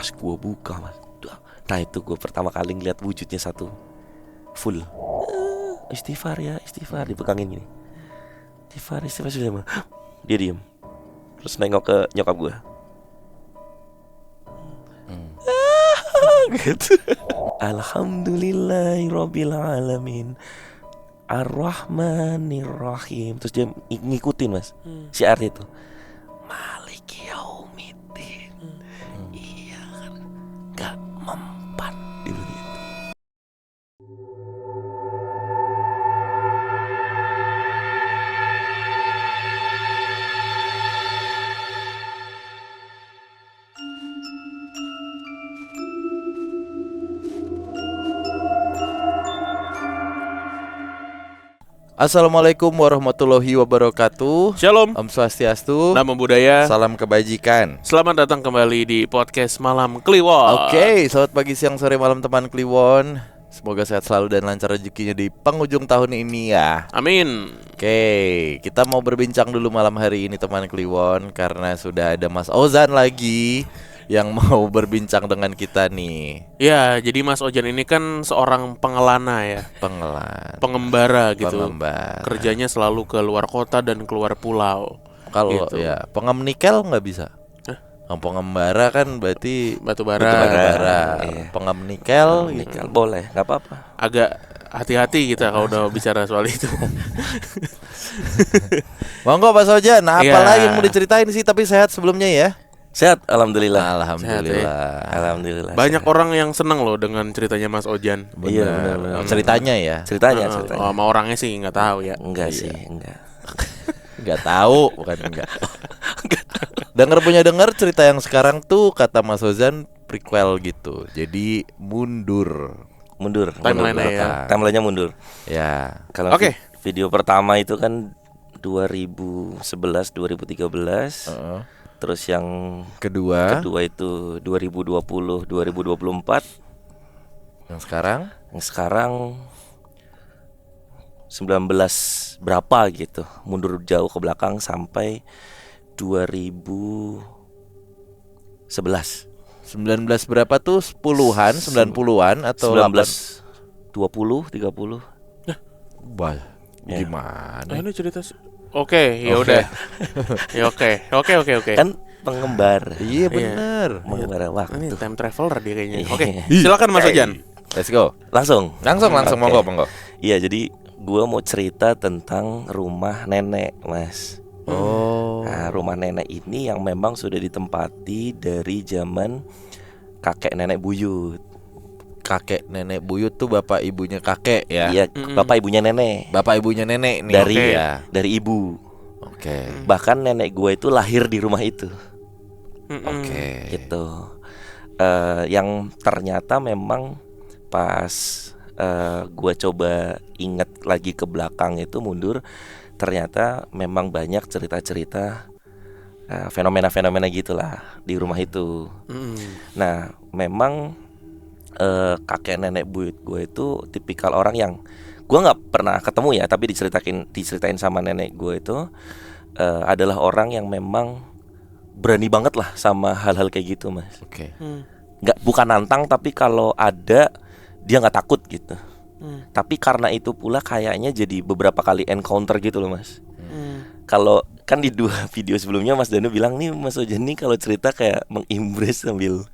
Pas gue buka mas, nah itu gue pertama kali ngeliat wujudnya satu full. Istighfar ya, istighfar, dipegangin gini. Istighfar sudah mah. Dia diem. Terus nengok ke nyokap gue. Gitu. Alhamdulillahirabbil alamin. Ar-Rahmanir-Rahim. Terus dia ngikutin mas syiar itu. Maliki yaumiddin. Iya kan. Gak mempan di dunia itu. Assalamualaikum warahmatullahi wabarakatuh. Shalom, Om Swastiastu. Namo Buddhaya. Salam kebajikan. Selamat datang kembali di podcast Malam Kliwon. Oke, selamat pagi, siang, sore, malam teman Kliwon. Semoga sehat selalu dan lancar rezekinya di penghujung tahun ini ya. Amin. Oke, kita mau berbincang dulu malam hari ini teman Kliwon, karena sudah ada Mas Ozan lagi yang mau berbincang dengan kita nih. Ya, jadi Mas Ojan ini kan seorang pengelana ya, pengembara gitu. Pengembara. Kerjanya selalu ke luar kota dan keluar pulau. Kalau gitu. ya pengemnikel nggak bisa. Pengembara kan berarti Batu bara. Iya. Pengemnikel gitu. Nikel boleh, nggak apa-apa. Agak hati-hati kita kalau udah bicara soal itu. Monggo Mas Ojan, apa Iya. lagi yang mau diceritain sih, tapi sehat sebelumnya ya? Sehat, alhamdulillah. Alhamdulillah. Alhamdulillah. Banyak orang yang seneng loh dengan ceritanya Mas Ojan. Iya, Benar. benar. Ceritanya ya. Ceritanya. Oh, sama orangnya sih nggak tahu ya. Enggak sih, enggak. Enggak tahu, bukan enggak. Dengar cerita yang sekarang tuh kata Mas Ozan prequel gitu. Jadi mundur. Timeline-nya ya. Timeline-nya mundur. Ya. Kalau Oke. video pertama itu kan 2011, 2013. Terus yang Kedua, itu 2020, 2024. yang sekarang Yang sekarang 19 berapa gitu. Mundur jauh ke belakang sampai 2011. 19 berapa tuh? 10-an, 90-an atau 19 20 30. Bah, Ya. gimana? Ini cerita Oke, ya udah. Ya oke. Kan pengembar. Iya bener. Mengembara Ini waktu. time traveler dia kayaknya. Iya. Oke, silakan Mas Ojan. Let's go. Langsung. Langsung Oke. monggo. Iya, jadi gua mau cerita tentang rumah nenek, Mas. Oh. Nah, rumah nenek ini yang memang sudah ditempati dari zaman kakek nenek buyut. Kakek nenek buyut tuh bapak ibunya kakek ya. Iya, bapak ibunya nenek. Bapak ibunya nenek nih. Dari Oke. Ya. dari ibu. Oke. Bahkan nenek gue itu lahir di rumah itu. Oke. Gitu. Yang ternyata memang pas gue coba inget lagi ke belakang itu mundur, ternyata memang banyak cerita-cerita fenomena-fenomena gitulah di rumah itu. Nah, memang kakek nenek buyut gue itu tipikal orang yang gue nggak pernah ketemu ya, tapi diceritain sama nenek gue itu adalah orang yang memang berani banget lah sama hal-hal kayak gitu, Mas. Oke. Bukan nantang, tapi kalau ada dia nggak takut gitu. Tapi karena itu pula kayaknya jadi beberapa kali encounter gitu loh, Mas. Kalau kan di 2 video sebelumnya Mas Danu bilang nih Mas Ojan nih kalau cerita kayak mengimbres sambil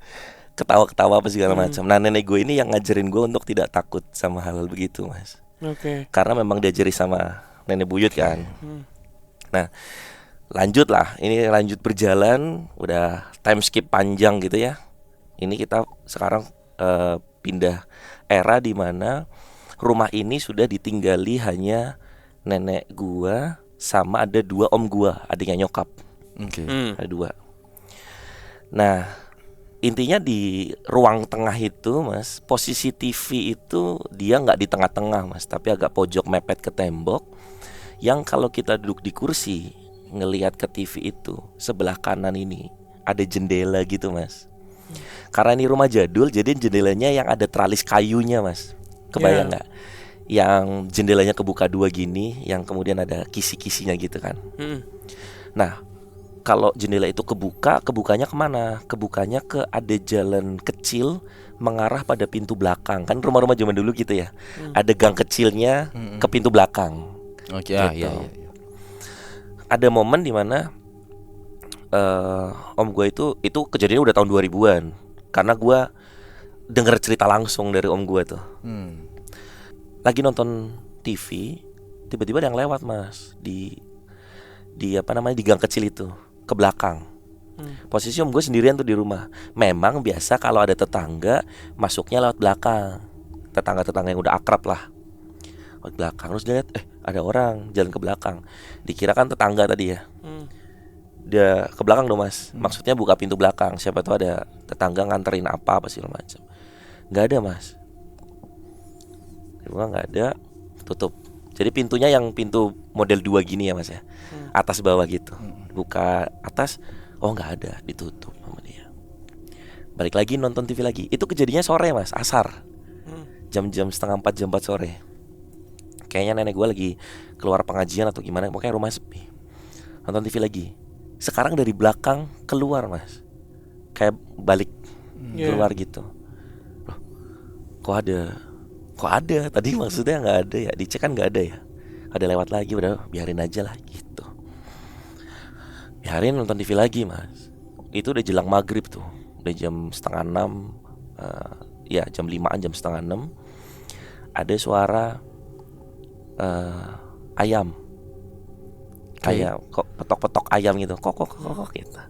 ketawa-ketawa apa segala macam. Nah, nenek gue ini yang ngajarin gue untuk tidak takut sama hal-hal begitu, Mas. Oke. Karena memang diajari sama nenek buyut kan. Nah, lanjut berjalan, udah time skip panjang gitu ya. Ini kita sekarang pindah era di mana rumah ini sudah ditinggali hanya nenek gua sama ada 2 om gua, adiknya nyokap. Oke. Ada 2. Nah, intinya di ruang tengah itu, Mas, posisi TV itu dia nggak di tengah-tengah, Mas, tapi agak pojok mepet ke tembok. Yang kalau kita duduk di kursi ngelihat ke TV itu sebelah kanan ini ada jendela gitu, Mas. Karena ini rumah jadul, jadi jendelanya yang ada teralis kayunya, Mas. Kebayang nggak? Yang jendelanya kebuka 2 gini, yang kemudian ada kisi-kisinya gitu kan. Nah, kalau jendela itu kebuka, kebukanya kemana? Kebukanya ke ada jalan kecil mengarah pada pintu belakang. Kan rumah-rumah zaman dulu gitu ya. Ada gang kecilnya ke pintu belakang. Oke, gitu. iya. Ada momen dimana om gue itu kejadiannya udah tahun 2000-an. Karena gue denger cerita langsung dari om gue tuh. Lagi nonton TV, tiba-tiba ada yang lewat mas di apa namanya, di gang kecil itu ke belakang. Posisi om gue sendirian tuh di rumah. Memang biasa kalau ada tetangga masuknya lewat belakang. Tetangga-tetangga yang udah akrab lah lewat belakang. Terus dia lihat ada orang jalan ke belakang. Dikira kan tetangga tadi ya. Dia ke belakang dong mas. Maksudnya buka pintu belakang. Siapa tahu ada tetangga nganterin apa segala macam. Nggak ada mas. Dia bilang nggak ada. Tutup. Jadi pintunya yang pintu model 2 gini ya mas ya. Atas bawah gitu. Buka atas, oh nggak ada, ditutup sama dia. Balik lagi nonton TV lagi. Itu kejadiannya sore mas, asar. Jam-jam 3:30 jam 4 sore. Kayaknya nenek gue lagi keluar pengajian atau gimana. Pokoknya rumah sepi. Nonton TV lagi. Sekarang dari belakang keluar mas. Kayak balik keluar gitu. Loh, kok ada? Tadi maksudnya nggak ada ya. Dicek kan nggak ada ya. Ada lewat lagi, udah biarin aja lah gitu. Biarin nonton TV lagi mas. Itu udah jelang maghrib tuh. Udah jam 5:30. Ya jam 5-an, jam 5:30. Ada suara ayam. Kayak kok petok-petok ayam gitu. Kok gitu.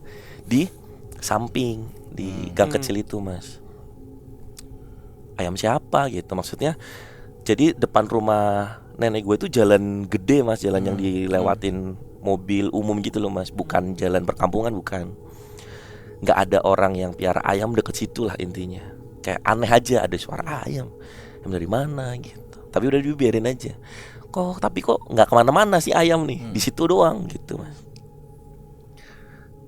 Di samping, di gang kecil itu mas. Ayam siapa gitu maksudnya. Jadi depan rumah nenek gue itu jalan gede mas. Jalan yang dilewatin mobil umum gitu loh mas. Bukan jalan perkampungan, bukan. Gak ada orang yang piara ayam deket situ lah intinya. Kayak aneh aja ada suara ayam. Ayam dari mana gitu. Tapi udah dibiarin aja. Tapi kok gak kemana-mana sih ayam nih. Di situ doang gitu mas.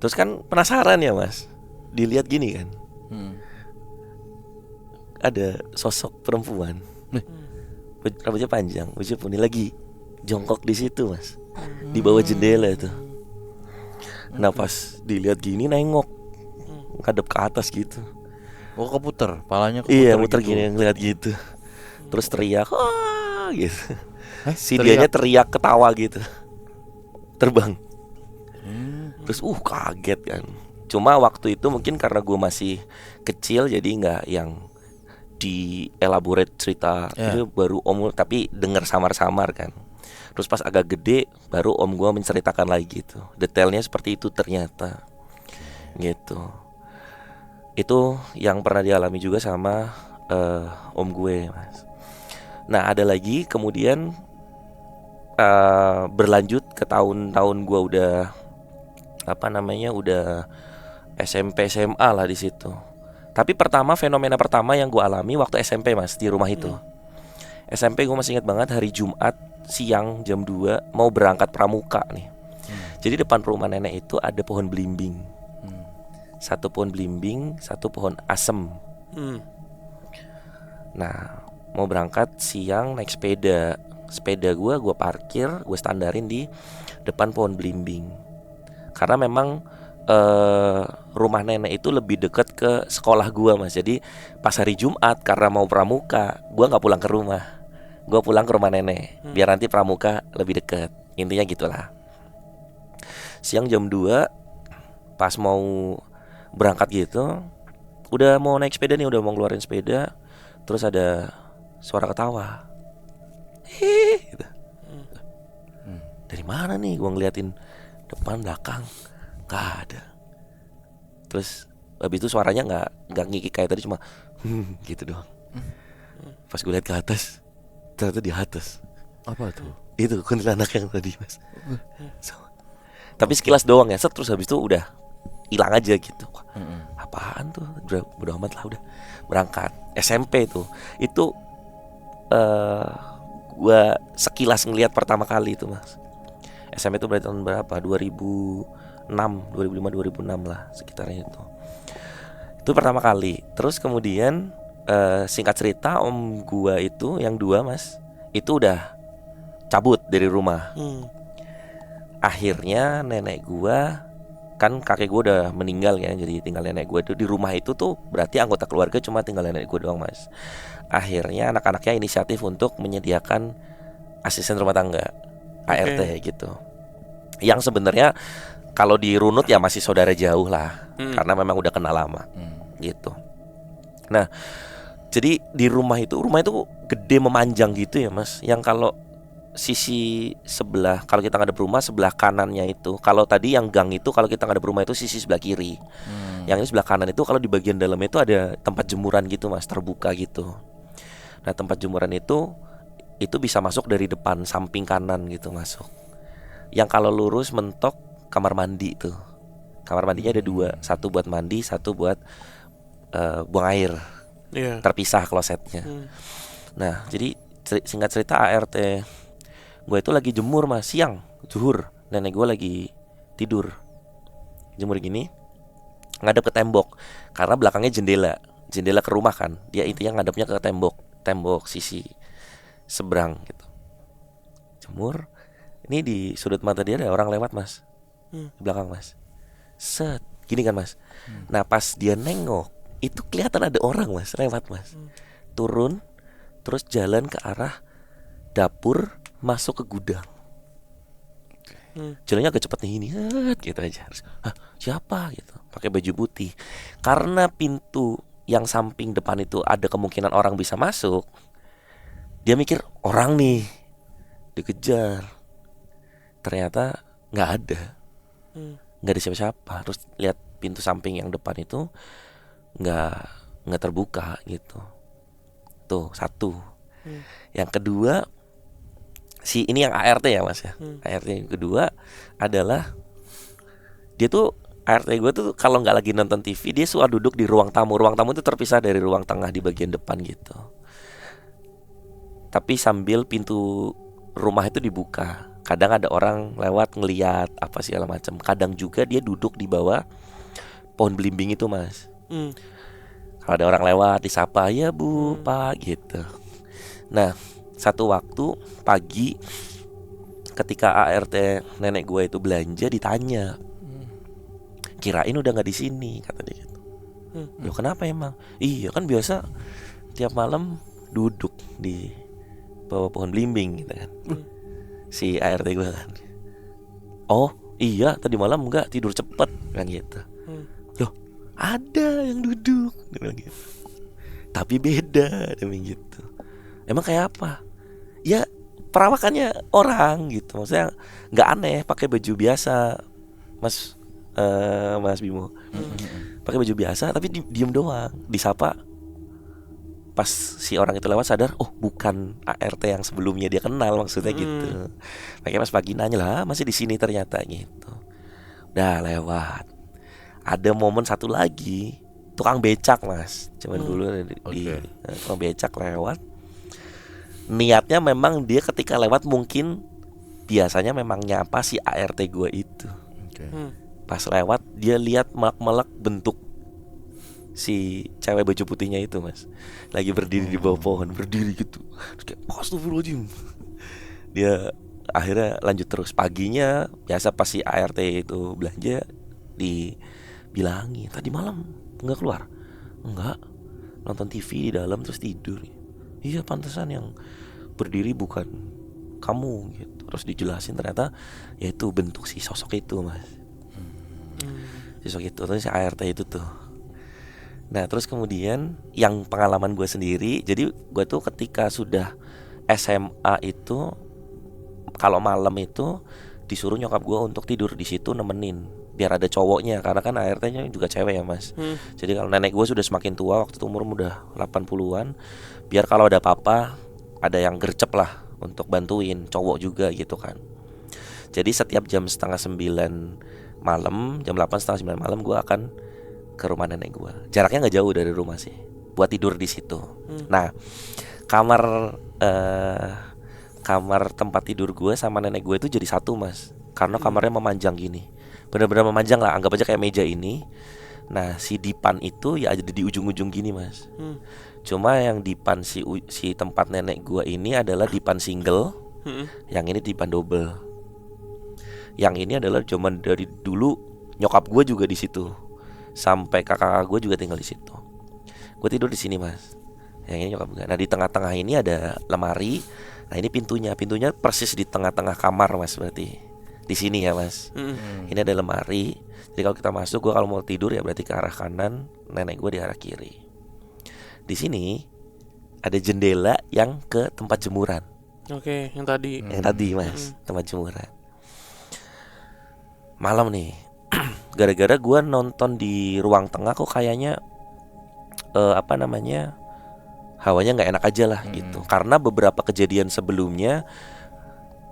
Terus kan penasaran ya mas. Dilihat gini kan. Ada sosok perempuan, rambutnya panjang, baju putih lagi jongkok di situ mas, di bawah jendela tuh. Nah pas dilihat gini nengok, ngadep ke atas gitu. Oh keputer, palanya keputer. Iya muter gitu. gini ngeliat gitu. Terus teriak, wah gitu. Si dianya teriak ketawa gitu, terbang. Terus kaget kan. Cuma waktu itu mungkin karena gue masih kecil jadi nggak yang di elaborate cerita itu baru om, tapi dengar samar-samar kan. Terus pas agak gede baru om gue menceritakan lagi gitu. Detailnya seperti itu ternyata. Gitu. Itu yang pernah dialami juga sama om gue mas. Nah ada lagi kemudian berlanjut ke tahun-tahun gue udah udah SMP SMA lah di situ. Tapi fenomena pertama yang gue alami waktu SMP mas, di rumah itu. SMP gue masih ingat banget, hari Jumat siang jam 2 mau berangkat pramuka nih. Jadi depan rumah nenek itu ada pohon belimbing. Satu pohon belimbing, satu pohon asem. Nah mau berangkat siang naik sepeda. Sepeda gue parkir, gue standarin di depan pohon belimbing. Karena memang rumah nenek itu lebih dekat ke sekolah gue mas. Jadi pas hari Jumat karena mau pramuka, gue gak pulang ke rumah, gue pulang ke rumah nenek biar nanti pramuka lebih dekat. Intinya gitulah. Siang jam 2 pas mau berangkat gitu, udah mau naik sepeda nih, udah mau ngeluarin sepeda. Terus ada suara ketawa. Gitu. Dari mana nih? Gue ngeliatin depan belakang nggak ada. Terus habis itu suaranya nggak ngikik kayak tadi, cuma gitu doang. Pas gue lihat ke atas, ternyata di atas. Apa tuh? Itu kuntilanak yang tadi mas. Tapi sekilas doang ya. Terus habis itu udah hilang aja gitu. Apaan tuh? Udah amat lah, udah berangkat. SMP tuh. Itu gue sekilas ngelihat pertama kali itu mas. SMP itu berarti tahun berapa? 2005, 2006 lah sekitarnya itu. Itu pertama kali. Terus kemudian singkat cerita om gua itu yang 2 mas, itu udah cabut dari rumah. Akhirnya nenek gua kan kakek gue udah meninggal ya, jadi tinggal nenek gue tuh di rumah itu tuh berarti anggota keluarga cuma tinggal nenek gue doang mas. Akhirnya anak-anaknya inisiatif untuk menyediakan asisten rumah tangga ART gitu. Yang sebenarnya kalau dirunut ya masih saudara jauh lah, karena memang udah kenal lama gitu. Nah jadi di rumah itu gede memanjang gitu ya mas. Yang kalau sisi sebelah, kalau kita ngadep rumah sebelah kanannya itu, kalau tadi yang gang itu kalau kita ngadep rumah itu sisi sebelah kiri. Yang ini sebelah kanan itu kalau di bagian dalam itu ada tempat jemuran gitu mas, terbuka gitu. Nah tempat jemuran itu bisa masuk dari depan samping kanan gitu masuk. Yang kalau lurus mentok kamar mandi tuh. Kamar mandinya ada 2, satu buat mandi, satu buat buang air. Terpisah klosetnya. Nah jadi singkat cerita ART gue itu lagi jemur mas, siang, zuhur. Nenek gue lagi tidur, jemur gini, ngadep ke tembok. Karena belakangnya jendela ke rumah kan. Dia intinya ngadepnya ke tembok sisi seberang gitu. Jemur, ini di sudut mata dia ada orang lewat mas, di belakang mas. Set, gini kan mas. Nah pas dia nengok, itu kelihatan ada orang mas, lewat mas. Turun, terus jalan ke arah dapur, masuk ke gudang. Jalannya agak cepet nih ini, gitu aja. Hah, siapa gitu? Pakai baju putih. Karena pintu yang samping depan itu ada kemungkinan orang bisa masuk. Dia mikir orang nih, dikejar. Ternyata nggak ada, nggak ada siapa-siapa. Terus lihat pintu samping yang depan itu nggak terbuka gitu. Tuh satu. Yang kedua, ini yang ART ya mas ya. ART yang kedua adalah dia tuh ART gue tuh kalau nggak lagi nonton TV dia suka duduk di ruang tamu. Ruang tamu itu terpisah dari ruang tengah di bagian depan gitu. Tapi sambil pintu rumah itu dibuka. Kadang ada orang lewat ngeliat apa segala macam. Kadang juga dia duduk di bawah pohon belimbing itu mas. Kalau ada orang lewat disapa, ya bu, pak gitu. Nah satu waktu pagi ketika ART nenek gue itu belanja ditanya, kirain udah nggak di sini kata dia gitu. Loh kenapa emang? Iya kan biasa tiap malam duduk di bawah pohon belimbing gitu kan. Si ART gue kan, oh iya tadi malam enggak tidur cepet kan gitu. Loh ada yang duduk gitu. Tapi beda demi gitu. Emang kayak apa? Ya perawakannya orang gitu. Maksudnya nggak aneh, pakai baju biasa, Mas Bimo. Pakai baju biasa tapi diem doang. Disapa pas si orang itu lewat sadar, oh bukan ART yang sebelumnya dia kenal maksudnya gitu. Makanya pas pagi nanya lah, masih di sini ternyata gitu. Udah lewat. Ada momen satu lagi, tukang becak mas. Cuman dulu di tukang becak lewat. Niatnya memang dia ketika lewat mungkin biasanya memang nyapa si ART gue itu. Pas lewat dia lihat melek-melek bentuk si cewek baju putihnya itu mas, lagi berdiri di bawah pohon, berdiri gitu. Terus kayak astagfirullahaladzim. Dia akhirnya lanjut terus. Paginya biasa pas si ART itu belanja dibilangi, tadi malam nggak keluar. Enggak, nonton TV di dalam terus tidur. Iya pantesan yang berdiri bukan kamu gitu. Terus dijelasin ternyata ya itu bentuk si sosok itu mas. Sosok itu terus si ART itu tuh. Nah terus kemudian yang pengalaman gue sendiri, jadi gue tuh ketika sudah SMA itu kalau malam itu disuruh nyokap gue untuk tidur di situ nemenin biar ada cowoknya, karena kan ART-nya juga cewek ya mas. Jadi kalau nenek gue sudah semakin tua, waktu itu umur udah 80-an, biar kalau ada apa-apa ada yang gercep lah untuk bantuin, cowok juga gitu kan. Jadi setiap jam 8:30 malam, jam 8 setengah 9 malam gue akan ke rumah nenek gue. Jaraknya nggak jauh dari rumah sih, buat tidur di situ. Nah kamar tempat tidur gue sama nenek gue itu jadi satu mas, karena kamarnya memanjang gini, benar-benar memanjang lah, anggap aja kayak meja ini. Nah si dipan itu ya ada di ujung-ujung gini mas. Cuma yang dipan si tempat nenek gue ini adalah dipan single, yang ini dipan double. Yang ini adalah zaman dari dulu Nyokap gue juga di situ. Sampai kakak gue juga tinggal di situ. Gue tidur di sini mas. Yang ini nyokap gue. Nah di tengah-tengah ini ada lemari. Nah ini pintunya persis di tengah-tengah kamar mas berarti. Di sini ya mas. Ini ada lemari. Jadi kalau kita masuk, gue kalau mau tidur ya berarti ke arah kanan, nenek gue di arah kiri. Di sini ada jendela yang ke tempat jemuran. Oke, yang tadi. Yang tadi mas, tempat jemuran. Malam nih, gara-gara gue nonton di ruang tengah kok kayaknya hawanya nggak enak aja lah gitu. Karena beberapa kejadian sebelumnya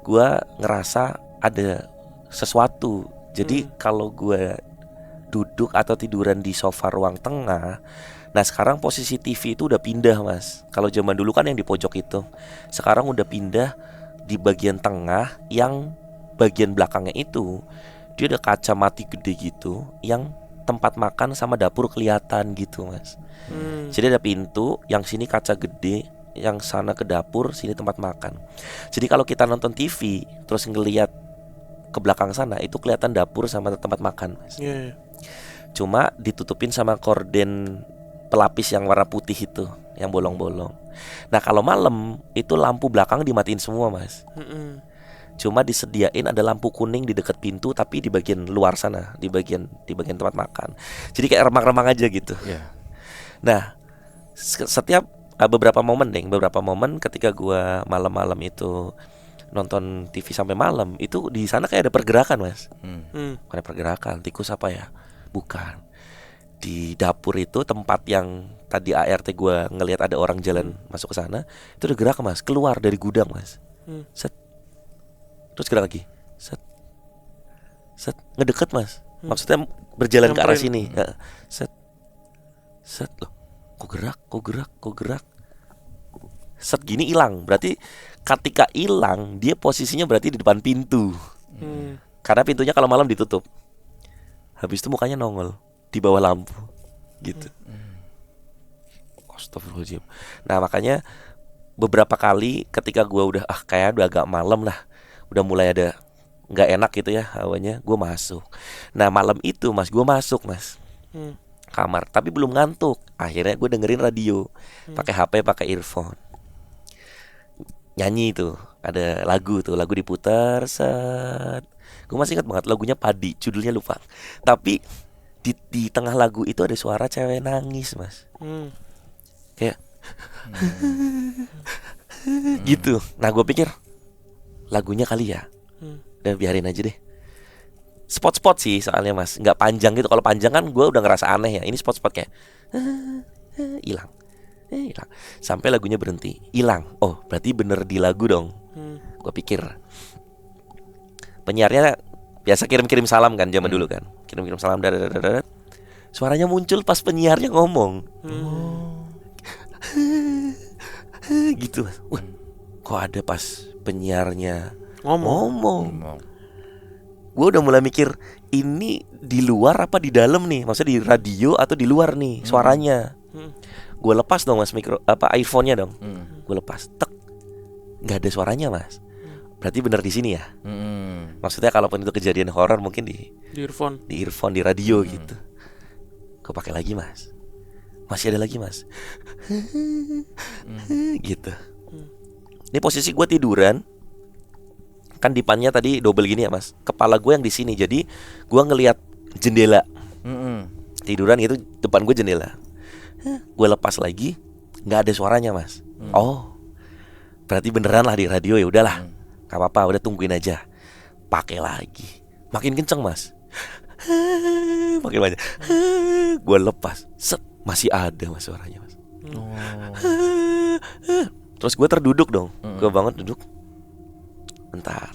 gue ngerasa ada sesuatu. Jadi kalau gue duduk atau tiduran di sofa ruang tengah, nah sekarang posisi TV itu udah pindah mas. Kalau zaman dulu kan yang di pojok itu, sekarang udah pindah di bagian tengah. Yang bagian belakangnya itu dia ada kaca mati gede gitu, yang tempat makan sama dapur kelihatan gitu mas. Jadi ada pintu, yang sini kaca gede, yang sana ke dapur, sini tempat makan. Jadi kalau kita nonton TV terus ngelihat ke belakang sana, itu kelihatan dapur sama tempat makan mas. Cuma ditutupin sama korden pelapis yang warna putih itu, yang bolong-bolong. Nah kalau malam itu lampu belakang dimatiin semua mas. Cuma disediain ada lampu kuning di dekat pintu, tapi di bagian luar sana, di bagian tempat makan. Jadi kayak remang-remang aja gitu. Nah setiap beberapa momen ketika gua malam-malam itu nonton TV sampai malam, itu di sana kayak ada pergerakan mas. Ada pergerakan, tikus apa ya? Bukan. Di dapur itu tempat yang tadi ART gue ngelihat ada orang jalan masuk ke sana, itu udah gerak mas, keluar dari gudang mas. Set. Terus gerak lagi. Set. Set. Ngedeket mas. Maksudnya berjalan ke arah sini. Set. Set loh. Kok gerak. Set gini hilang. Berarti ketika hilang dia posisinya berarti di depan pintu. Karena pintunya kalau malam ditutup. Habis itu mukanya nongol di bawah lampu gitu. Astagfirullahaladzim. Nah makanya beberapa kali ketika gue udah kayak udah agak malam lah, udah mulai ada nggak enak gitu ya hawanya, gue masuk. Nah malam itu mas, gue masuk mas kamar, tapi belum ngantuk. Akhirnya gue dengerin radio, pakai HP, pakai earphone, nyanyi tuh, ada lagu diputar set. Gue masih ingat banget lagunya Padi, judulnya lupa. Tapi di tengah lagu itu ada suara cewek nangis mas. Kayak gitu. Nah gue pikir lagunya kali ya, udah biarin aja deh. Spot-spot sih soalnya mas, nggak panjang gitu. Kalau panjang kan gue udah ngerasa aneh ya. Ini spot-spot kayak hilang, hilang sampai lagunya berhenti, hilang. Oh berarti bener di lagu dong. Gue pikir penyiarnya biasa kirim-kirim salam kan zaman dulu kan, kirim-kirim salam, suaranya muncul pas penyiarnya ngomong. Gitu mas. Kok ada pas penyiarnya ngomong. Gue udah mulai mikir, ini di luar apa di dalam nih? Maksudnya di radio atau di luar nih suaranya. Gue lepas dong mas earphone-nya dong. Gue lepas, tek, nggak ada suaranya mas. Berarti bener di sini ya. Maksudnya kalaupun itu kejadian horor mungkin di earphone, di radio gitu. Gue pakai lagi mas, masih ada lagi mas. Gitu. Ini posisi gue tiduran, kan dipannya tadi double gini ya mas. Kepala gue yang di sini, jadi gue ngelihat jendela. Tiduran gitu, depan gue jendela. Gue lepas lagi, nggak ada suaranya mas. Oh, berarti beneran lah di radio. Ya udahlah, gak apa-apa, udah tungguin aja. Pakai lagi, makin kenceng mas. Makin banyak. Gue lepas, set, masih ada mas suaranya mas. Terus gue terduduk dong. Gue bangun duduk. Bentar,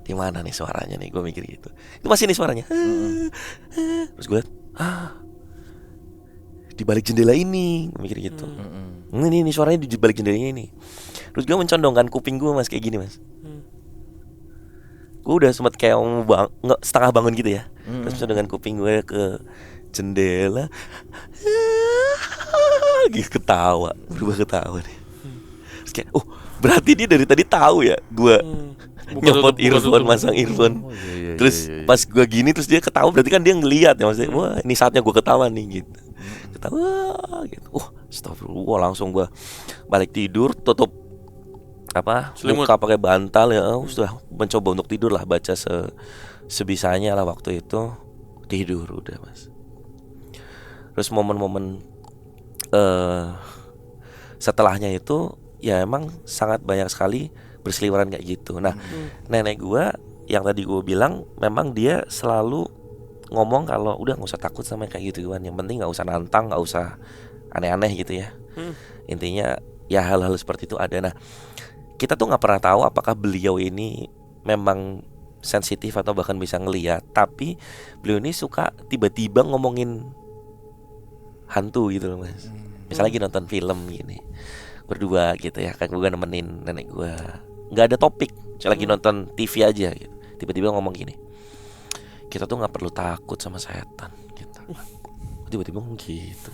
di mana nih suaranya nih? Gue mikir gitu. Itu masih nih suaranya. Terus gue liat, di balik jendela ini. Gue mikir gitu. Ini suaranya di balik jendela ini. Terus gue mencondongkan kuping gue mas, kayak gini mas. Gue udah sempat kayak setengah bangun gitu ya. Terus dengan kuping gue ke jendela, gitu ketawa, berubah ketawa nih. Terus kayak, berarti dia dari tadi tahu ya gue nyopot earphone, masang earphone. Terus pas gue gini terus dia ketawa, berarti kan dia ngelihat ya, maksudnya wah ini saatnya gue ketawa nih gitu. Ketawa gitu. Astagfirullah, langsung gue balik tidur, tutup selimut, muka pakai bantal ya. Sudah mencoba untuk tidur lah, baca sebisanya lah waktu itu. Tidur udah mas. Terus momen-momen setelahnya itu ya emang sangat banyak sekali berseliweran kayak gitu. Nah, nenek gue yang tadi gue bilang, memang dia selalu ngomong kalau udah nggak usah takut sama kayak gitu kan. Yang penting nggak usah nantang, nggak usah aneh-aneh gitu ya. Intinya ya hal-hal seperti itu ada. Nah, kita tuh nggak pernah tahu apakah beliau ini memang sensitif atau bahkan bisa ngelihat, tapi beliau ini suka tiba-tiba ngomongin hantu gitu loh mas. Misalnya lagi nonton film gini berdua gitu ya, kan gue nemenin nenek gue, nggak ada topik, misalnya lagi nonton TV aja gitu, tiba-tiba ngomong gini, kita tuh nggak perlu takut sama setan gitu. Tiba-tiba ngomong gitu.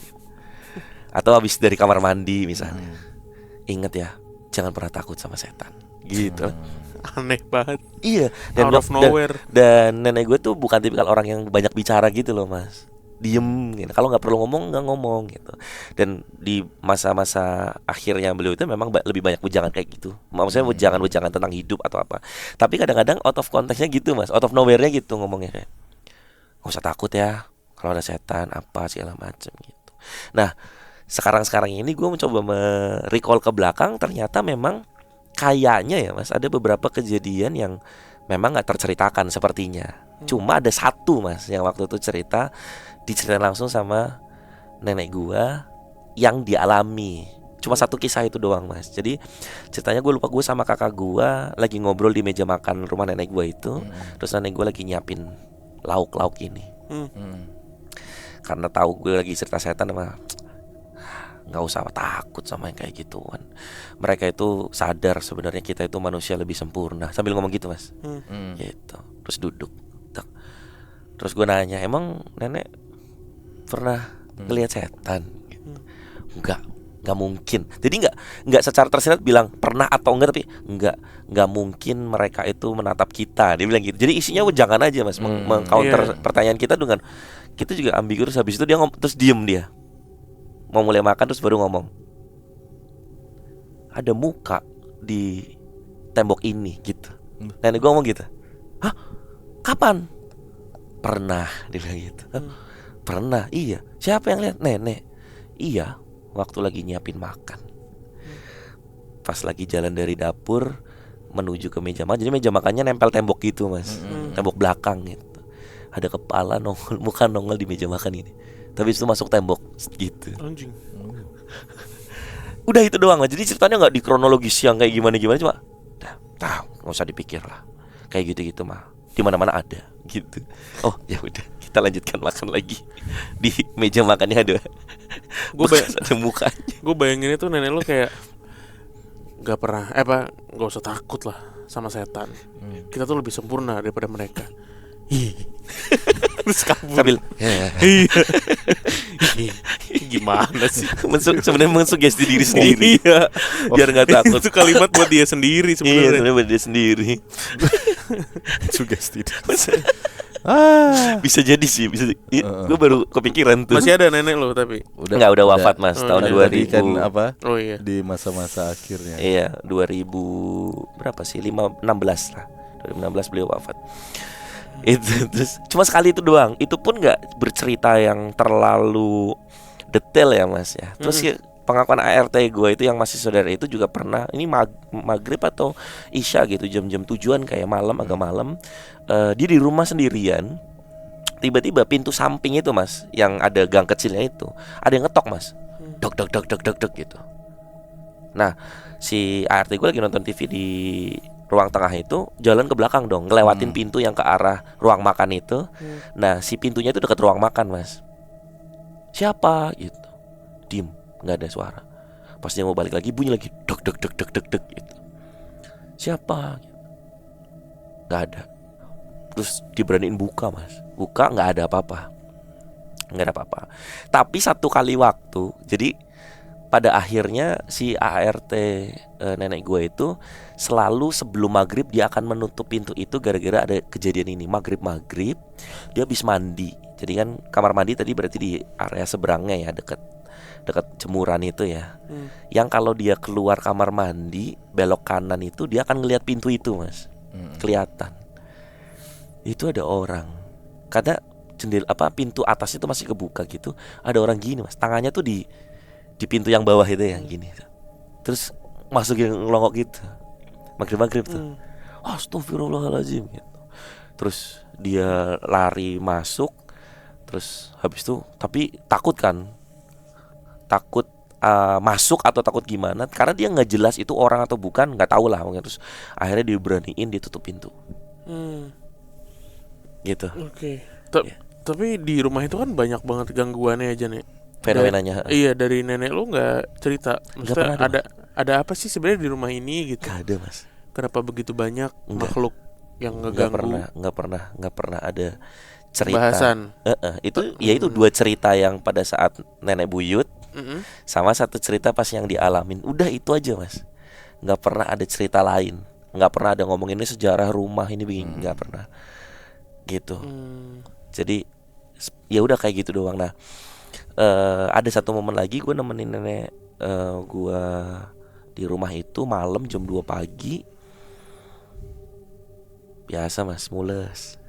Atau habis dari kamar mandi misalnya, inget ya, jangan pernah takut sama setan gitu. Aneh banget. Iya, out of nowhere. Dan nenek gue tuh bukan tipikal orang yang banyak bicara gitu loh mas. Diem gitu. Kalau nggak perlu ngomong nggak ngomong gitu. Dan di masa-masa akhirnya beliau itu memang lebih banyak wejangan kayak gitu. Maksudnya wejangan tentang hidup atau apa. Tapi kadang-kadang out of konteksnya gitu mas, out of nowhere-nya gitu ngomongnya kayak, nggak usah takut ya kalau ada setan apa segala macam gitu. Nah sekarang ini gue mencoba recall ke belakang, ternyata memang kayaknya ya mas, ada beberapa kejadian yang memang gak terceritakan sepertinya. Cuma ada satu mas yang waktu itu diceritain langsung sama nenek gua yang dialami. Cuma satu kisah itu doang mas. Jadi ceritanya gue lupa, gue sama kakak gua lagi ngobrol di meja makan rumah nenek gua itu. Terus nenek gua lagi nyiapin lauk-lauk ini. Karena tahu gue lagi cerita setan, sama nggak usah takut sama yang kayak gituan. Mereka itu sadar sebenarnya kita itu manusia lebih sempurna. Sambil ngomong gitu mas, gitu. Terus duduk. Terus gue nanya, emang nenek pernah ngelihat setan? Nggak mungkin. Jadi nggak secara tersirat bilang pernah atau enggak, tapi nggak mungkin mereka itu menatap kita. Dia bilang gitu. Jadi isinya jangan aja mas, mengcounter pertanyaan kita dengan kita juga ambigu. Terus habis itu dia terus diem dia. Mau mulai makan terus baru ngomong, ada muka di tembok ini gitu. Nenek gue ngomong gitu. Hah? Kapan? Pernah, dia bilang gitu. Pernah? Iya. Siapa yang lihat? Nenek. Iya, waktu lagi nyiapin makan. Pas lagi jalan dari dapur menuju ke meja makan. Jadi meja makannya nempel tembok gitu mas, tembok belakang gitu. Ada kepala nongol, muka nongol di meja makan ini. Tapi itu masuk tembok gitu. Anjing. Udah itu doang lah. Jadi ceritanya nggak di kronologis yang kayak gimana, cuma nggak usah dipikir lah. Kayak gitu mah di mana-mana ada gitu. Oh ya udah, kita lanjutkan makan lagi. Di meja makannya ada ada mukanya. Gue bayangin itu nenek lo kayak nggak pernah nggak usah takut lah sama setan. Kita tuh lebih sempurna daripada mereka. Terus kabur sambil gimana sih? Sebenarnya mensugesti diri sendiri. Iya. Biar nggak takut. Itu kalimat buat dia sendiri sebenarnya. Iya, sebenarnya buat dia sendiri. Sugesti. Bisa jadi sih, bisa. Gue baru kepikiran tuh. Masih ada nenek lo tapi udah wafat mas, tahun 2000 kan apa? Oh iya. Di masa-masa akhirnya. Iya, 2000 berapa sih? 16 lah. 2016 beliau wafat. Itu terus cuma sekali itu doang. Itu pun nggak bercerita yang terlalu detail ya mas ya. Terus ya, pengakuan ART gue itu yang masih saudara itu juga pernah, ini maghrib atau isya gitu, jam-jam tujuan kayak malam, agak malam, dia di rumah sendirian. Tiba-tiba pintu samping itu mas, yang ada gang kecilnya itu, ada yang ngetok mas, dok gitu. Nah si ART gue lagi nonton TV di ruang tengah itu, jalan ke belakang dong, ngelewatin pintu yang ke arah ruang makan itu. Nah si pintunya itu dekat ruang makan mas. Siapa gitu, diem, nggak ada suara. Pas dia mau balik lagi bunyi lagi dok gitu. Siapa gitu. Nggak ada. Terus diberaniin buka mas, buka nggak ada apa-apa. Tapi satu kali waktu, jadi pada akhirnya si ART nenek gue itu selalu sebelum maghrib dia akan menutup pintu itu gara-gara ada kejadian ini. Maghrib dia habis mandi. Jadi kan kamar mandi tadi berarti di area seberangnya ya, dekat jemuran itu ya. Yang kalau dia keluar kamar mandi belok kanan itu dia akan ngelihat pintu itu, Mas. Kelihatan. Itu ada orang. Karena pintu atas itu masih kebuka gitu. Ada orang gini, Mas. Tangannya tuh di pintu yang bawah itu yang gini. Terus masukin ngelongok gitu. Maghrib tuh. Astagfirullahaladzim gitu. Terus dia lari masuk. Terus habis itu tapi takut masuk atau takut gimana, karena dia nggak jelas itu orang atau bukan, nggak tahu lah. Terus akhirnya dia beraniin, dia tutup pintu gitu. Oke. Ya. Tapi di rumah itu kan banyak banget gangguannya aja nih. Fenomenanya. Iya, dari nenek lu nggak cerita. Maksudnya pernah ada apa sih sebenarnya di rumah ini gitu? Gak ada, Mas. Kenapa begitu banyak makhluk yang Nggak ngeganggu? pernah ada cerita. Bahasan. Itu 2 cerita yang pada saat nenek buyut, sama 1 cerita pas yang dialamin. Udah itu aja, Mas. Nggak pernah ada cerita lain. Nggak pernah ada ngomongin ini sejarah rumah ini begini. Nggak pernah. Gitu. Jadi ya udah kayak gitu doang. Nah, ada satu momen lagi gue nemenin nenek gue di rumah itu malam jam 2 pagi. Biasa, Mas, mules.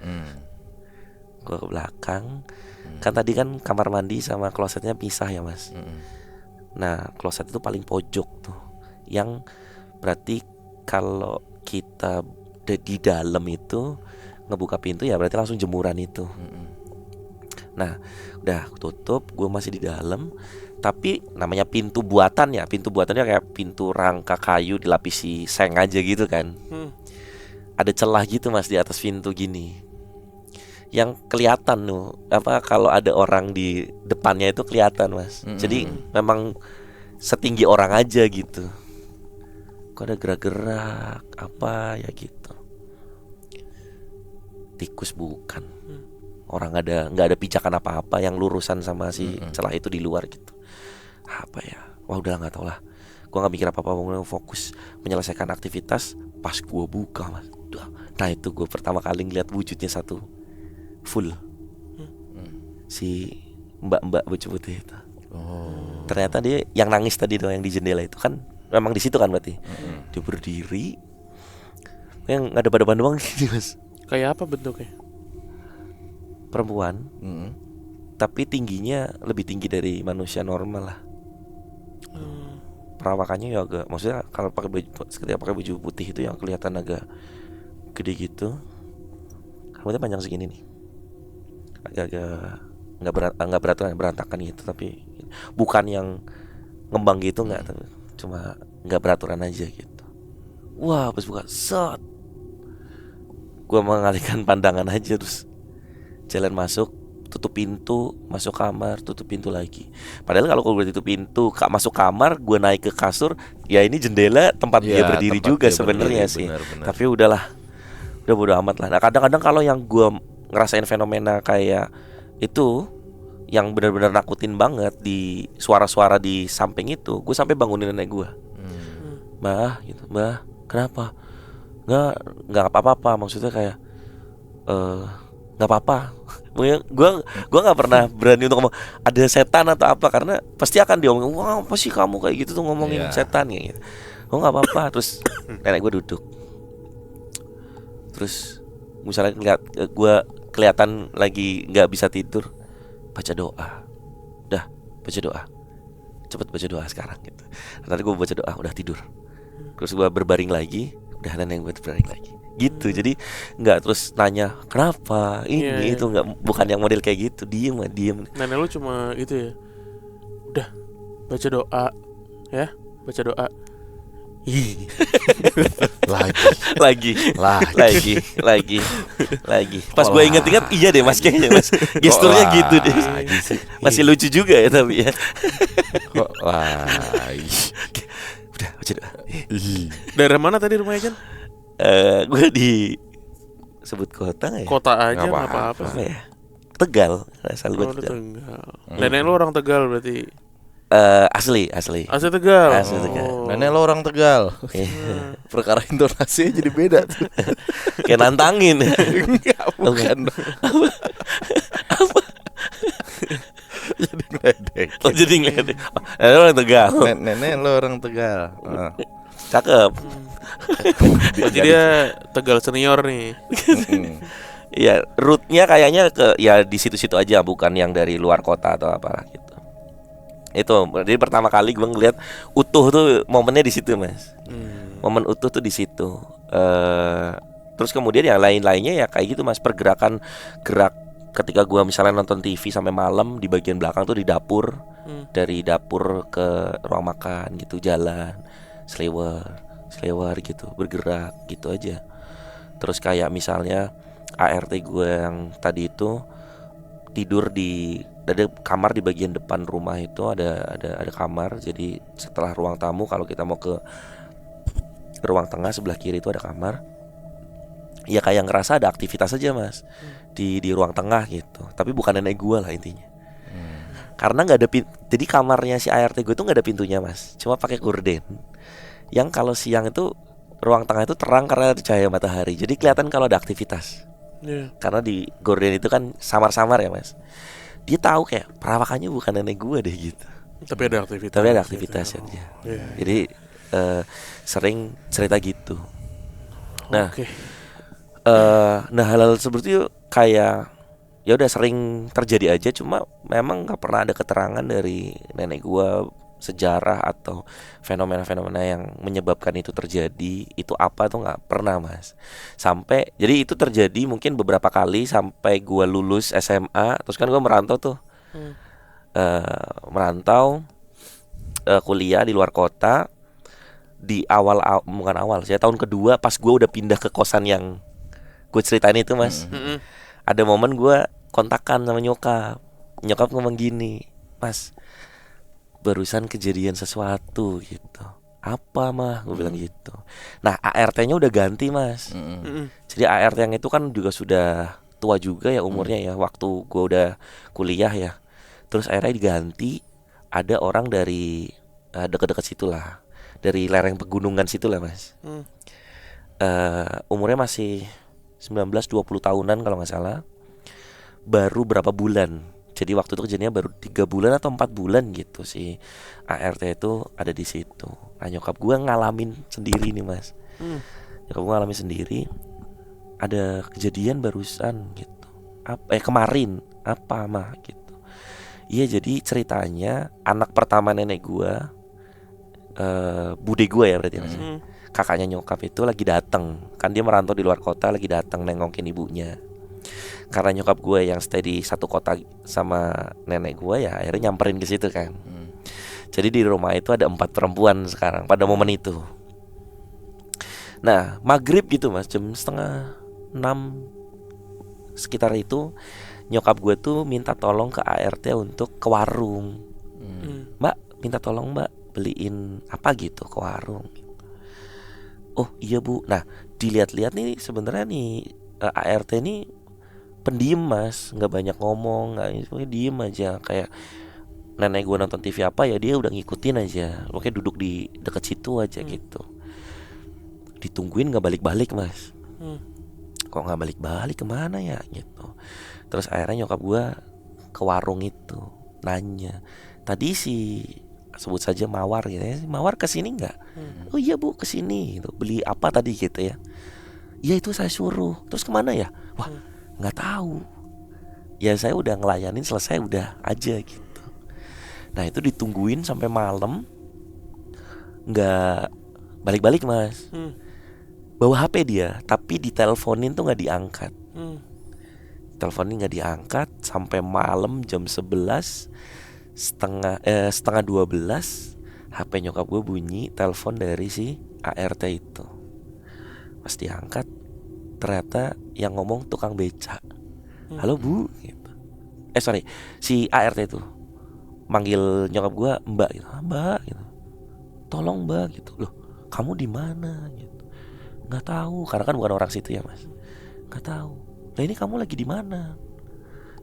Gue ke belakang. Kan tadi kan kamar mandi sama klosetnya pisah ya, Mas. Nah, kloset itu paling pojok tuh, yang berarti kalau kita di dalam itu ngebuka pintu ya berarti langsung jemuran itu. Nah, udah tutup, gue masih di dalam. Tapi namanya pintu buatan ya, pintu buatannya kayak pintu rangka kayu dilapisi seng aja gitu kan. Ada celah gitu, Mas, di atas pintu gini, yang kelihatan tuh kalau ada orang di depannya itu kelihatan, Mas. Jadi memang setinggi orang aja gitu. Kok ada gerak-gerak apa ya gitu. Tikus bukan. Orang nggak ada pijakan apa-apa yang lurusan sama si celah itu di luar gitu. Apa ya? Wah, udah nggak tahu lah. Gua nggak mikir apa-apa, mau fokus menyelesaikan aktivitas. Pas gua buka, Mas. Nah, itu gue pertama kali ngeliat wujudnya satu full. Si mbak-mbak baju putih itu. Ternyata dia yang nangis tadi doang yang di jendela itu kan memang di situ kan berarti. Dia berdiri, yang ada pada doang gitu, Mas. Kayak apa bentuknya? Perempuan. Tapi tingginya lebih tinggi dari manusia normal lah. Perawakannya ya agak, maksudnya kalau ketika pakai baju putih itu yang kelihatan agak gede gitu. Rambutnya panjang segini nih. Agak nggak berantakan gitu, tapi bukan yang ngembang gitu, nggak, cuma nggak beraturan aja gitu. Wah, pas buka set, gue mengalihkan pandangan aja, terus jalan masuk, tutup pintu, masuk kamar, tutup pintu lagi. Padahal kalau gue tutup pintu, masuk kamar, gue naik ke kasur, ya ini jendela tempat dia berdiri juga sebenarnya sih. Bener. Tapi udah bodo amat lah. Nah, kadang-kadang kalau yang gue ngerasain fenomena kayak itu, yang benar-benar nakutin banget, di suara-suara di samping itu, gue sampai bangunin nenek gue. Mbah, gitu, Mbah, kenapa? Nggak apa-apa, maksudnya kayak nggak apa-apa. Gue nggak pernah berani untuk ngomong ada setan atau apa, karena pasti akan diomongin, wah apa sih kamu kayak gitu tuh ngomongin setan ya gitu. Gue nggak apa-apa. Terus nenek gue duduk. Terus misalnya ngeliat gue kelihatan lagi nggak bisa tidur, baca doa. Udah, baca doa. Cepet baca doa sekarang gitu. Nanti gue baca doa, udah tidur. Terus gue berbaring lagi, udah nenek gue berbaring lagi. Gitu. Jadi nggak terus nanya kenapa ini itu, nggak, bukan yang model kayak gitu. Diem. Nenek lu cuma gitu ya. Udah, baca doa ya, baca doa. lagi. Pas gue inget-inget, iya deh, Mas, kayaknya, Mas. Gesturnya gitu deh. Masih lucu juga ya tapi ya. Kok lagi? Udah, baca doa. Daerah mana tadi rumahnya, Jan? Gue di sebut kota nggak ya? Kota aja, nggak Apa apa-apa. Apa ya? Tegal, asal gue Oh, Tegal. Tegal. Nenek lu orang Tegal berarti. Asli. Asli Tegal. Asli Tegal. Oh. Nenek lo orang Tegal. Iya. Perkara intonasinya jadi beda tuh. Kayak nantangin. Enggak, bukan. Jadi ngeledek. Oh jadi ngeliatin. Oh, orang Tegal. Nenek lo orang Tegal. Cakep. Oh, jadi dia Tegal senior nih. Ya rootnya kayaknya ke ya di situ-situ aja, bukan yang dari luar kota atau apalah gitu. Itu jadi pertama kali gue ngeliat utuh tuh momennya di situ mas. Momen utuh tuh di situ. Terus kemudian yang lain-lainnya ya kayak gitu mas, pergerakan gerak ketika gue misalnya nonton TV sampai malam di bagian belakang tuh di dapur, dari dapur ke ruang makan gitu, jalan selewer gitu, bergerak gitu aja. Terus kayak misalnya ART gue yang tadi itu tidur di ada kamar di bagian depan rumah itu, ada kamar. Jadi setelah ruang tamu, kalau kita mau ke ruang tengah sebelah kiri itu ada kamar. Ya kayak ngerasa ada aktivitas aja mas di ruang tengah gitu. Tapi bukan nenek gue lah intinya. Karena nggak ada jadi kamarnya si ART gue itu nggak ada pintunya mas, cuma pakai gorden. Yang kalau siang itu ruang tengah itu terang karena ada cahaya matahari. Jadi kelihatan kalau ada aktivitas. Karena di gorden itu kan samar-samar ya mas. Dia tahu kayak perawakannya bukan nenek gue deh gitu. Tapi ada aktivitas. Tapi ada aktivitas ya dia. Jadi sering cerita gitu. Nah, nah hal-hal seperti itu kayak ya udah sering terjadi aja. Cuma memang nggak pernah ada keterangan dari nenek gue sejarah atau fenomena-fenomena yang menyebabkan itu terjadi. Itu apa tuh nggak pernah mas. Sampai jadi itu terjadi mungkin beberapa kali sampai gue lulus SMA. Terus kan gue merantau tuh, kuliah di luar kota. Di bukan awal, saya tahun kedua pas gue udah pindah ke kosan yang gue ceritain itu mas. Ada momen gue kontakan sama nyokap ngomong gini, mas barusan kejadian sesuatu gitu. Apa mah? Gue bilang gitu. Nah ART-nya udah ganti mas. Jadi ART yang itu kan juga sudah tua juga ya umurnya ya, waktu gue udah kuliah ya. Terus akhirnya diganti, ada orang dari dekat-dekat situ lah, dari lereng pegunungan situ lah mas. Umurnya masih 19-20 tahunan kalau gak salah. Baru berapa bulan. Jadi waktu itu kejadiannya baru 3 bulan atau 4 bulan gitu si ART itu ada di situ. Nah nyokap gue ngalamin sendiri nih mas. Nyokap gue ngalamin sendiri, ada kejadian barusan gitu. Kemarin apa mah gitu. Iya jadi ceritanya anak pertama nenek gue, bude gue ya berarti mas. Kakaknya nyokap itu lagi datang. Kan dia merantau di luar kota, lagi datang nengokin ibunya. Karena nyokap gue yang stay di satu kota sama nenek gue ya akhirnya nyamperin ke situ kan. Jadi di rumah itu ada 4 perempuan sekarang pada momen itu. Nah maghrib gitu mas, jam 5:30 sekitar itu, nyokap gue tuh minta tolong ke ART untuk ke warung. Mbak minta tolong mbak beliin apa gitu ke warung. Oh iya bu. Nah dilihat-lihat nih sebenarnya nih ART ini pendiam mas, nggak banyak ngomong, nggak, diem aja. Kayak nenek gue nonton TV apa ya dia udah ngikutin aja, pokoknya duduk di deket situ aja gitu. Ditungguin nggak balik-balik mas. Kok nggak balik-balik kemana ya gitu. Terus akhirnya nyokap gue ke warung itu nanya, tadi si sebut saja Mawar gitu ya, Mawar kesini nggak? Oh iya bu kesini gitu. Beli apa tadi gitu ya. Iya itu saya suruh. Terus kemana ya? Wah nggak tahu. Ya saya udah ngelayanin selesai udah aja gitu. Nah itu ditungguin sampai malam, nggak balik-balik mas. Bawa HP dia, tapi diteleponin tuh nggak diangkat. Teleponin nggak diangkat sampai malam jam 11 setengah 12 HP nyokap gue bunyi, telepon dari si ART itu. Pas diangkat ternyata yang ngomong tukang beca. Halo bu gitu. Sorry, si ART itu manggil nyokap gue mbak gitu. Mbak gitu, tolong mbak gitu. Loh kamu di mana gitu. Nggak tahu karena kan bukan orang situ ya mas. Nggak tahu. Nah ini kamu lagi di mana?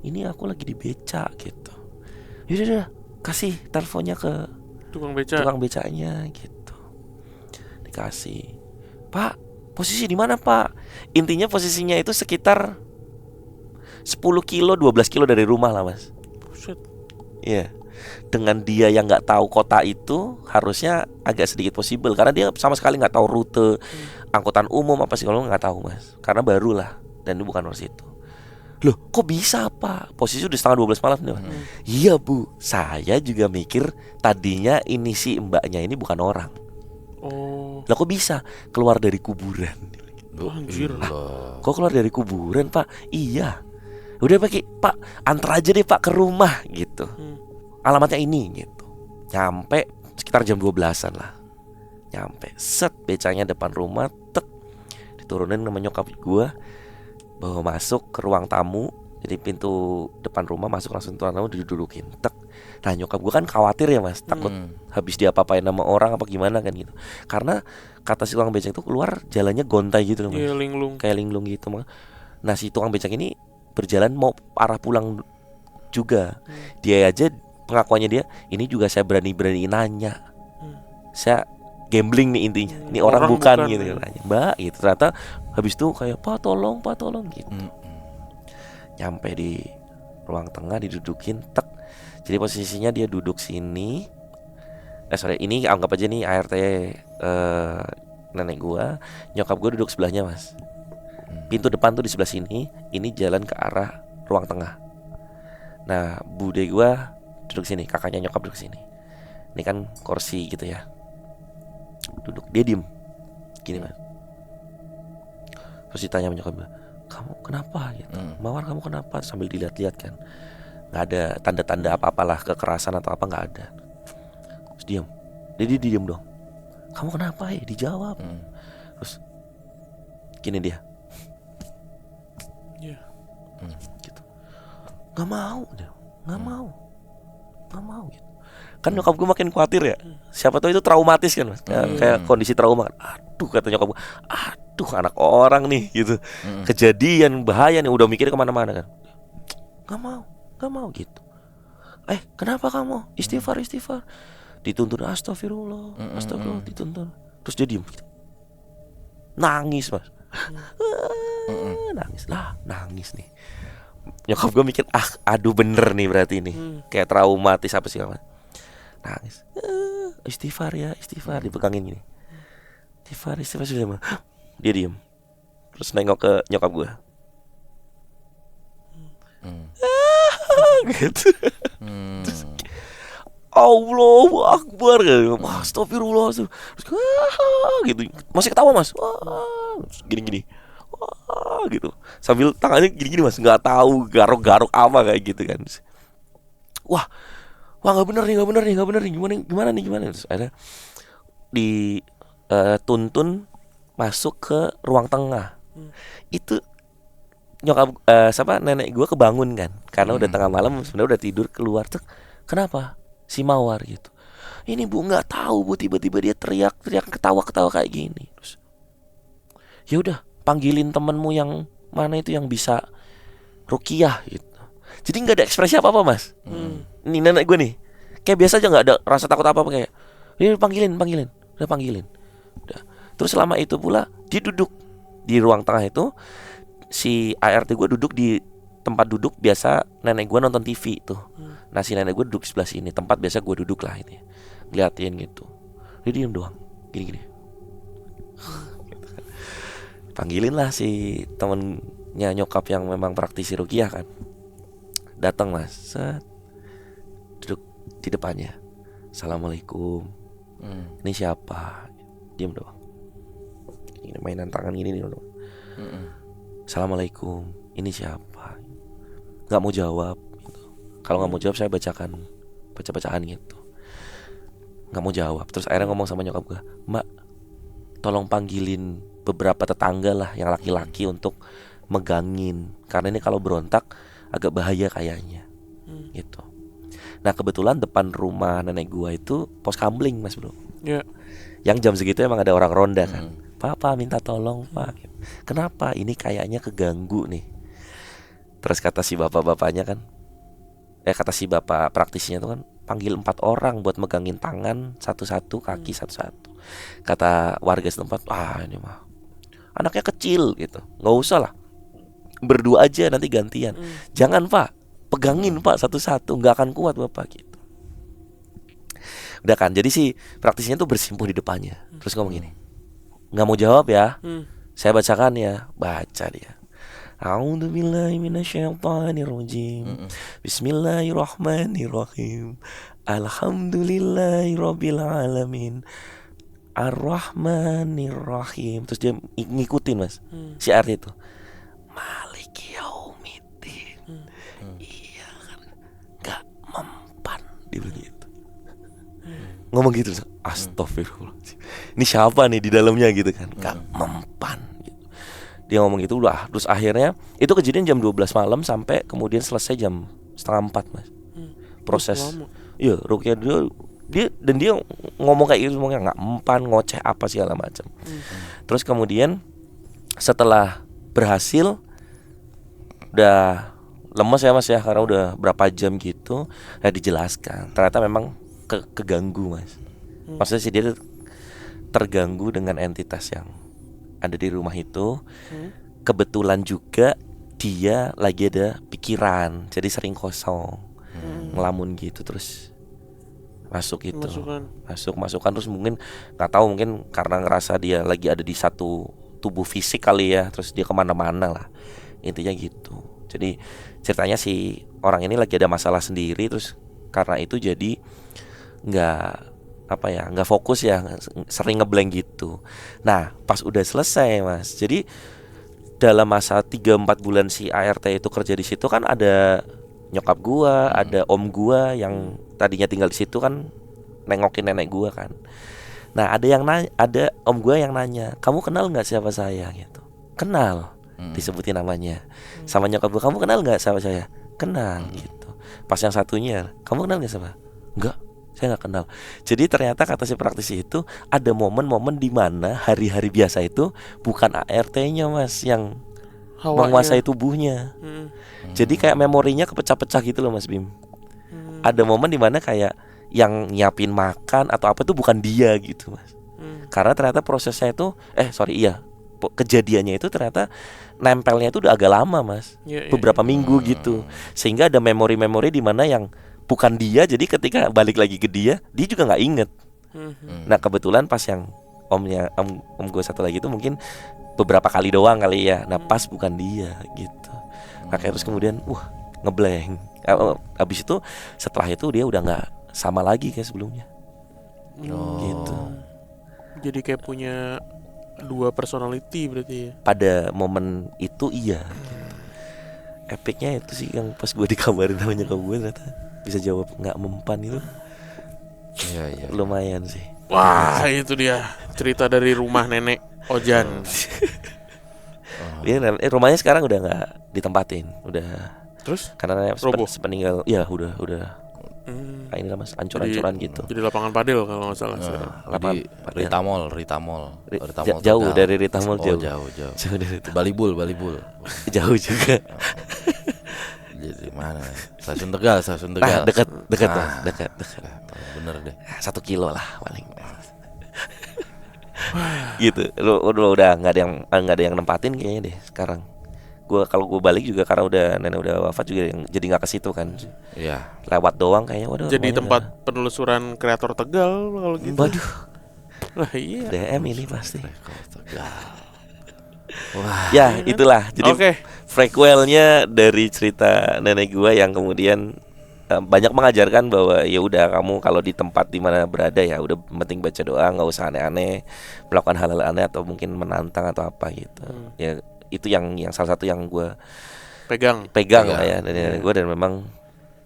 Ini aku lagi di beca gitu. Yaudah kasih teleponnya ke Tukang beca. tukang becanya gitu. Dikasih, Pak, posisi di mana Pak? Intinya posisinya itu sekitar 10 kilo 12 kilo dari rumah lah Mas. Buset. Iya. Dengan dia yang nggak tahu kota itu harusnya agak sedikit possible karena dia sama sekali nggak tahu rute angkutan umum apa sih, kalau nggak tahu Mas, karena baru lah dan ini bukan harus itu. Loh kok bisa Pak? Posisi udah setengah 12 malam nih Mas. Iya Bu, saya juga mikir tadinya ini si mbaknya ini bukan orang. Oh. Lah kok bisa keluar dari kuburan? Anjir. Loh. Kok keluar dari kuburan Pak? Iya. Udah Pak antar aja deh Pak ke rumah gitu. Alamatnya ini gitu. Nyampe sekitar jam 12-an lah. Nyampe, set becanya depan rumah, tek. Diturunin sama nyokap gua, bawa masuk ke ruang tamu. Jadi pintu depan rumah masuk langsung ke ruang tamu, didudukin, tek. Nah nyokap gua kan khawatir ya Mas, takut habis diapa-apain sama orang apa gimana kan gitu. Karena kata si tukang becak itu keluar jalannya gontai gitu Mas. Iya, linglung. Kayak linglung gitu Mas. Nah si tukang becak ini berjalan mau arah pulang juga. Dia aja pengakuannya dia, ini juga saya berani-berani nanya. Saya gambling nih intinya. Ini orang bukan gitu kan. Nanya, Mbak gitu. Ternyata habis itu kayak Pak tolong gitu. Nyampe di ruang tengah didudukin, tek. Jadi posisinya dia duduk sini. Ini anggap aja nih ART nenek gua, nyokap gua duduk sebelahnya Mas. Pintu depan tuh di sebelah sini, ini jalan ke arah ruang tengah. Nah, bude gua duduk sini, kakaknya nyokap duduk sini. Ini kan kursi gitu ya. Duduk, dia diem gini Mas. Terus ditanya sama nyokap gua, kamu kenapa gitu? Mawar kamu kenapa? Sambil dilihat-lihat kan. Nggak ada tanda-tanda apa-apalah kekerasan atau apa, nggak ada. Terus diem. Dia diem dong. Kamu kenapa ya? Dijawab. Terus gini dia. Iya. Gitu. Nggak mau dia. Nggak mau gitu. Kan nyokap gue makin khawatir ya. Siapa tahu itu traumatis kan Mas. Kayak kondisi trauma kan. Aduh kata nyokap gue, aduh anak orang nih gitu. Kejadian bahaya nih, udah mikirnya kemana-mana kan. Gak mau gitu. Kenapa kamu? Istighfar. Dituntun astagfirullah dituntun. Terus dia diem gitu. Nangis Mas. Nangis nih. Nyokap gue mikir, aduh bener nih berarti ini. Kayak traumatis apa sih Mas. Nangis. Istighfar dipegangin gini. Istighfar sudah. Dia diem. Terus nengok ke nyokap gue. Gitu. Allahu Akbar. Astagfirullah. Terus gitu. Masih ketawa Mas. Gini. Gitu. Sambil tangannya gini Mas, nggak tahu garuk-garuk apa kayak gitu kan. Wah nggak bener nih. Gimana nih. Terus ada dituntun masuk ke ruang tengah. Itu nyokap nenek gue kebangun kan, karena udah tengah malam, sebenarnya udah tidur, keluar tuh. Kenapa? Si Mawar gitu. Ini Bu nggak tahu Bu, tiba-tiba dia teriak ketawa kayak gini. Terus ya udah panggilin temenmu yang mana itu yang bisa ruqyah gitu. Jadi nggak ada ekspresi apa Mas. Nih nenek gue nih kayak biasa aja, nggak ada rasa takut apa kayak. Ini panggilin. Udah. Terus selama itu pula dia duduk di ruang tengah itu. Si ART gue duduk di tempat duduk biasa nenek gue nonton TV tuh. Nah si nenek gue duduk di sebelah sini, tempat biasa gue duduk lah ini. Ngeliatin gitu. Dia diem doang, gini. Panggilin lah si temennya nyokap yang memang praktisi ruqyah kan. Datang Mas, set. Duduk di depannya. Assalamualaikum. Ini siapa? Diem doang. Ini mainan tangan gini nih doang. Assalamualaikum, ini siapa? Gak mau jawab gitu. Kalau gak mau jawab saya baca-bacaan gitu. Gak mau jawab. Terus akhirnya ngomong sama nyokap gue, Mbak, tolong panggilin beberapa tetangga lah yang laki-laki untuk megangin, karena ini kalau berontak agak bahaya kayaknya gitu. Nah kebetulan depan rumah nenek gue itu pos kamling Mas bro. Yang jam segitu emang ada orang ronda kan. Papa minta tolong Pak. Kenapa? Ini kayaknya keganggu nih. Terus kata si bapak-bapaknya kan, kata si bapak praktisinya tuh kan, panggil 4 orang buat megangin tangan satu-satu, kaki satu-satu. Kata warga setempat, ini mah anaknya kecil gitu, nggak usah lah, berdua aja nanti gantian. Jangan Pak, pegangin Pak satu-satu, nggak akan kuat Bapak gitu. Udah kan, jadi si praktisinya tuh bersimpuh di depannya, terus ngomong gini, nggak mau jawab ya, saya bacakan ya. Baca dia, A'udzubillahi minasyaitonirrajim. Bismillahirrahmanirrahim. Alhamdulillahirabbil alamin. Ar-Rahmanirrahim. Terus dia ngikutin Mas. Si arti itu. Maliki yaumiddin. Iya kan. Gak mempan. Dia bilang gitu. Ngomong gitu. Astagfirullahaladzim. Ini siapa nih di dalamnya gitu kan. Gak mempan. Dia ngomong gitu lah. Terus akhirnya itu kejadian jam 12 malam sampai kemudian selesai jam 3:30 Mas. Proses. Iya, rukyah dia ngomong kayak gitu, ngomongnya nggak mempan, ngoceh apa segala macam. Terus kemudian setelah berhasil, udah lemes ya Mas ya, karena udah berapa jam gitu, dijelaskan. Ternyata memang keganggu Mas. Maksudnya sih dia terganggu dengan entitas yang ada di rumah itu. Kebetulan juga dia lagi ada pikiran, jadi sering kosong, ngelamun gitu. Terus masuk itu, masukan terus mungkin nggak tahu, mungkin karena ngerasa dia lagi ada di satu tubuh fisik kali ya, terus dia kemana-mana lah, intinya gitu. Jadi ceritanya si orang ini lagi ada masalah sendiri, terus karena itu jadi nggak fokus ya, sering ngeblank gitu. Nah pas udah selesai Mas, jadi dalam masa 3-4 bulan si ART itu kerja di situ kan ada nyokap gua, ada om gua yang tadinya tinggal di situ kan nengokin nenek gua kan. Nah ada om gua yang nanya, kamu kenal nggak siapa saya gitu? Kenal, disebutin namanya. Sama nyokap gua, kamu kenal nggak siapa saya? Kenal gitu. Pas yang satunya, kamu kenal nggak siapa? Enggak, saya nggak kenal. Jadi ternyata kata si praktisi itu ada momen-momen di mana hari-hari biasa itu bukan ART-nya Mas yang menguasai tubuhnya. Jadi kayak memorinya kepecah-pecah gitu loh Mas Bim. Ada momen di mana kayak yang nyiapin makan atau apa itu bukan dia gitu Mas. Karena ternyata prosesnya itu kejadiannya itu ternyata nempelnya itu udah agak lama Mas. Beberapa minggu gitu. Sehingga ada memori-memori di mana yang bukan dia, jadi ketika balik lagi ke dia juga nggak inget. Nah kebetulan pas yang om gue satu lagi itu mungkin beberapa kali doang kali ya. Nah pas bukan dia gitu. Makanya terus kemudian ngeblank. Abis itu setelah itu dia udah nggak sama lagi kayak sebelumnya. Gitu. Jadi kayak punya 2 personality berarti ya. Pada momen itu iya. Epicnya itu sih yang pas gue dikabarin sama nyokap gue ternyata bisa jawab nggak mempan itu. Iya. Lumayan sih. Wah itu dia cerita dari rumah nenek Ojan. Rumahnya sekarang udah nggak ditempatin, udah. Terus? Karena sepeninggal, ya udah. Ini lah Mas, ancur-ancuran gitu. Jadi lapangan padel kalau nggak salah. Ritamol. Jauh dari Ritamol, jauh dari Balibul. Jauh juga. Jadi mana? Stasiun Tegal. Dekat. Bener deh. 1 kilo lah paling. Gitu. Udah nggak ada yang nempatin kayaknya deh sekarang. Kalau gue balik juga karena nenek udah wafat juga jadi nggak ke situ kan. Iya. Lewat doang kayaknya. Waduh. Jadi tempat penelusuran kreator Tegal kalau gitu. Waduh. Lah iya. DM ini pasti. Tegal. Wah. Ya itulah. Jadi prequelnya dari cerita nenek gue yang kemudian banyak mengajarkan bahwa ya udah kamu kalau di tempat di mana berada ya udah penting baca doa, nggak usah aneh-aneh, melakukan hal-hal aneh atau mungkin menantang atau apa gitu. Ya itu yang salah satu yang gue pegang lah ya dari nenek gue. Dan memang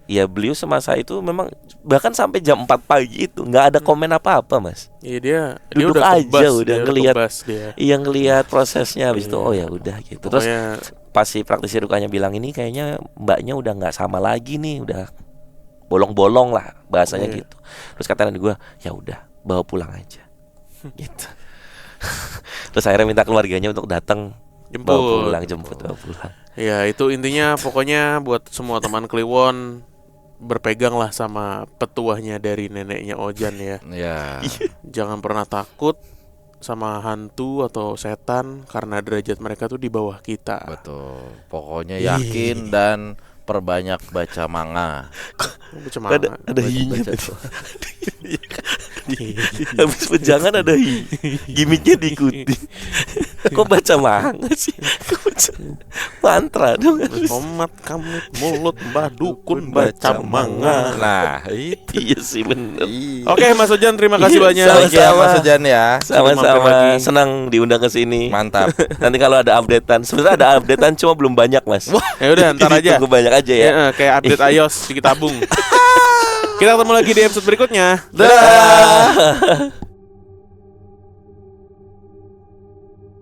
ya beliau semasa itu memang bahkan sampai jam 4 pagi itu nggak ada komen apa-apa Mas. Iya dia duduk udah aja kebas, udah ngelihat prosesnya habis itu ya udah gitu. Terus pas si praktisi rukanya bilang ini kayaknya mbaknya udah nggak sama lagi nih, udah bolong-bolong lah bahasanya gitu. Terus kata nenek gue ya udah bawa pulang aja gitu. Terus akhirnya minta keluarganya untuk datang jemput bawa pulang. Ya itu intinya pokoknya buat semua teman Kliwon, berpegang lah sama petuahnya dari neneknya Ojan ya. Ya. Jangan pernah takut sama hantu atau setan karena derajat mereka tuh di bawah kita. Betul. Pokoknya yakin dan perbanyak baca manga. Baca manga. Ada hinya. Baca- Habis pejangan ada hi. Gimiknya diikuti. Kok baca manga sih? Kok baca mantra dong. Tomat kamu mulut mbah dukun baca manga. Nah, itu. Iya sih bener. Oke Mas Ojan, terima kasih Iya, banyak. Thank you ya Sama-sama. Mas Ojan ya. Mampir Sama-sama lagi. senang diundang ke sini. Mantap. Nanti kalau ada updatean, sebenarnya ada updatean cuma belum banyak mas. Ya udah ntar aja. Tunggu banyak aja ya. Ya, kayak update iOS sedikit tabung. Kita ketemu lagi di episode berikutnya. Dah.